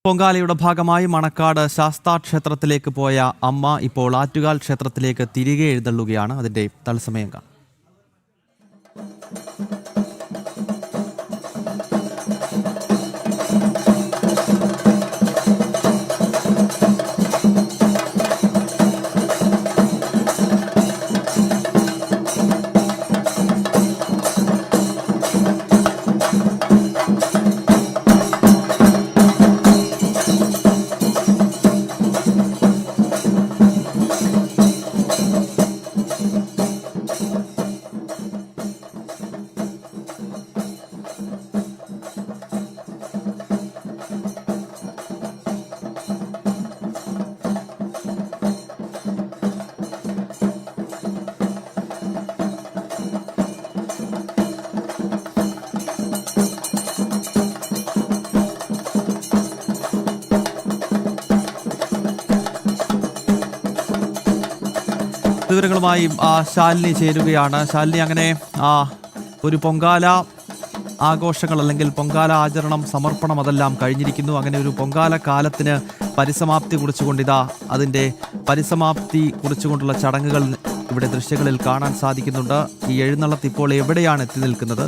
പൊങ്കാലയുടെ ഭാഗമായി മണക്കാട് ശാസ്താ ക്ഷേത്രത്തിലേക്ക് പോയ അമ്മ ഇപ്പോൾ ആറ്റുകാൽ ക്ഷേത്രത്തിലേക്ക് തിരികെ എഴുന്നള്ളുകയാണ്. അതിന്റെ തത്സമയം കാണാം. വിവരങ്ങളുമായി ശാലിനി ചേരുകയാണ്. ശാലിനി, അങ്ങനെ ഒരു പൊങ്കാല ആഘോഷങ്ങൾ അല്ലെങ്കിൽ പൊങ്കാല ആചരണം, സമർപ്പണം അതെല്ലാം കഴിഞ്ഞിരിക്കുന്നു. അങ്ങനെ ഒരു പൊങ്കാല കാലത്തിന് പരിസമാപ്തി കുറിച്ചുകൊണ്ടിതാ അതിൻ്റെ പരിസമാപ്തി കുറിച്ചുകൊണ്ടുള്ള ചടങ്ങുകൾ ഇവിടെ ദൃശ്യങ്ങളിൽ കാണാൻ സാധിക്കുന്നുണ്ട്. ഈ എഴുന്നള്ളത്ത് ഇപ്പോൾ എവിടെയാണ് എത്തി നിൽക്കുന്നത്?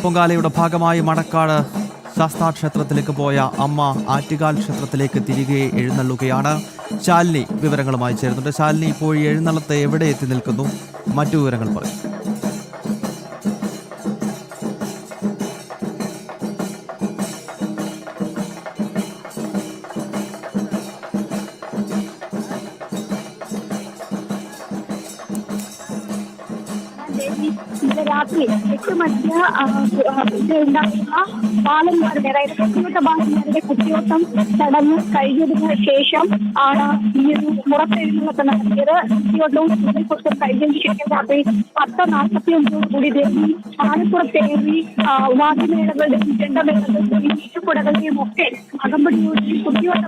പൊങ്കാലയുടെ ഭാഗമായി മണക്കാട് ശാസ്താ ക്ഷേത്രത്തിലേക്ക് പോയ അമ്മ ആറ്റുകാൽ ക്ഷേത്രത്തിലേക്ക് തിരികെ എഴുന്നള്ളുകയാണ്. ശാലിനി വിവരങ്ങളുമായി ചേരുന്നുണ്ട്. ശാലിനി, ഇപ്പോൾ എഴുന്നള്ളത്ത് എവിടെ എത്തി നിൽക്കുന്നു? മറ്റു വിവരങ്ങൾ പറയും. രാത്രി 8 മണിക്ക് ഉണ്ടാകുന്ന ബാലന്മാരുടെ, അതായത് കുട്ടിയോട്ട ബാലന്മാരുടെ കുട്ടിയോട്ടം ചടങ്ങ് കഴിഞ്ഞതിന് ശേഷം ആണ് ഈ ഒരു പുറത്തെഴുന്നള്ളത്ത് നടത്തിയത്. കുട്ടിയോട്ടവും കുട്ടികൾക്കൊക്കെ കഴിഞ്ഞതിന് ശേഷം രാത്രി 10:45 ദേവി ആലപ്പുറത്തേറി വാദ്യമേളകളുടെയും ചെണ്ടമേളകളുടെയും ചുറ്റുകുടകളുടെയും ഒക്കെ അകമ്പടിയോടെ കുട്ടിയോട്ട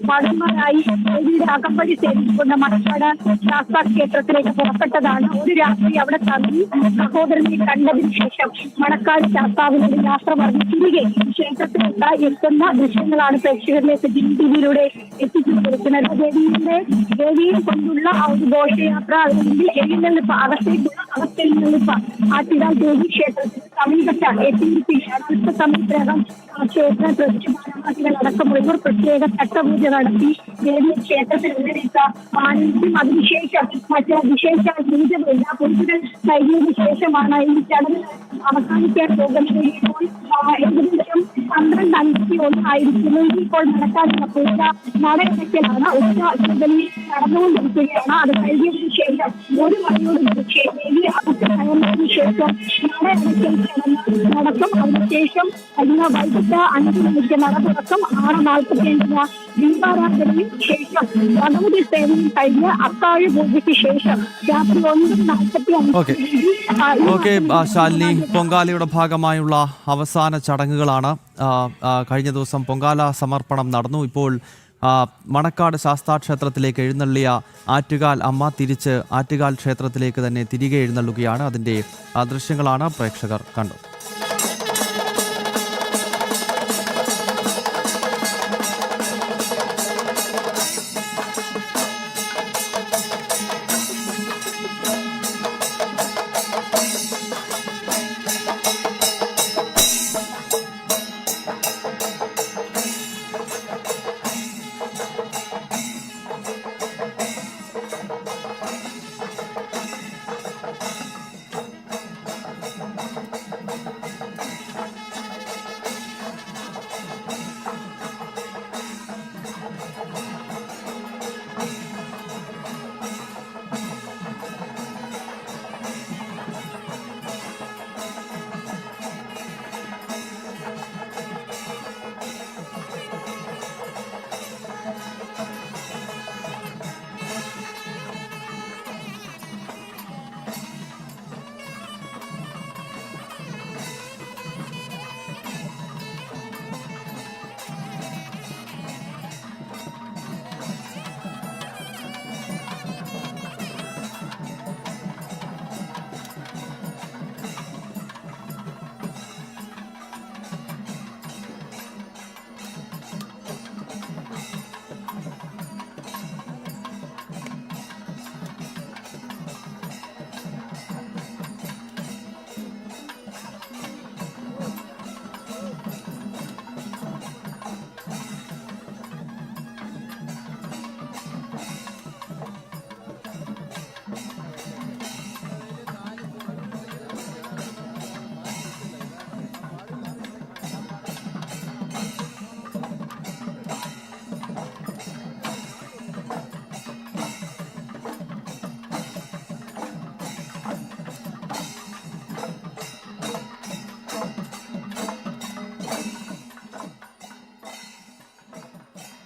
ബാലന്മാരായി ദേവിയുടെ അകമ്പടി സേവിച്ചുകൊണ്ട് മണക്കാട് ശാസ്താ ക്ഷേത്രത്തിലേക്ക് പുറപ്പെട്ടതാണ്. ഒരു രാത്രി അവിടെ തങ്ങി സഹോദരനെ കണ്ടതിന് ശേഷം മണക്കാട് ശാസ്താവിനോട് യാത്ര പറഞ്ഞ് തിരികെ ക്ഷേത്രത്തിലേക്ക് എത്തുന്ന ദൃശ്യങ്ങളാണ് പ്രേക്ഷകരിലേക്ക് ടിവിയിലൂടെ എത്തിച്ചുകൊണ്ടിരിക്കുന്നത്. ദേവിയെ കൊണ്ടുള്ള ആ ഒരു ഘോഷയാത്ര, അല്ലെങ്കിൽ എഴുന്നള്ളിപ്പ്, അവസ്ഥയെഴുന്നള്ളിപ്പ് ആറ്റുകാൽ ദേവി ക്ഷേത്രത്തിന് സമീപത്ത് എത്തിയിരിക്കുകയാണ്. അടുത്ത സമയത്തിനകം ക്ഷേത്ര പ്രതിഷ്ഠാനാഥികൾ അടക്കമുള്ളവർ പ്രത്യേക ചട്ടപൂജ നടത്തി ദേവി ക്ഷേത്രത്തിൽ ഉന്നയിച്ച ആനന്ദം, അതിനുശേഷം മറ്റ് വിശേഷ പൂജകളില്ല. പൂജകൾ കഴിഞ്ഞതിന് ശേഷമാണ് ഈ ചടങ്ങ് അവസാനിക്കാൻ പോകുന്നത്. ഇപ്പോൾ ഏകദേശം 12:51 ആയിരിക്കുന്നു. ഇപ്പോൾ നടക്കാനുള്ള പൂജ നടയടയ്ക്കലാണ്. ഉച്ചബലി നടന്നുകൊണ്ടിരിക്കുകയാണ്. അത് കഴിഞ്ഞതിന് ശേഷം 1 മണിയോട് ദേവി അകത്ത് കയറുന്നതിന് ശേഷം നടയടയ്ക്കൽ ചടങ്ങ് നടക്കും. അതിനുശേഷം ഇന്ന് വൈകിട്ട് 5 മണിക്ക് നട തുറക്കും. 6:45 ദീപാരാധനയും ശേഷം ഭഗവതി സേവയും കഴിഞ്ഞ് അത്താഴ പൂജയ്ക്ക് ശേഷം രാത്രി 9:45 ശാലിനി, പൊങ്കാലയുടെ ഭാഗമായുള്ള അവസാന ചടങ്ങുകളാണ്. കഴിഞ്ഞ ദിവസം പൊങ്കാല സമർപ്പണം നടന്നു. ഇപ്പോൾ മണക്കാട് ശാസ്താ ക്ഷേത്രത്തിലേക്ക് എഴുന്നള്ളിയ ആറ്റുകാൽ അമ്മ തിരിച്ച് ആറ്റുകാൽ ക്ഷേത്രത്തിലേക്ക് തന്നെ തിരികെ എഴുന്നള്ളുകയാണ്. അതിൻ്റെ ദൃശ്യങ്ങളാണ് പ്രേക്ഷകർ കണ്ടത്.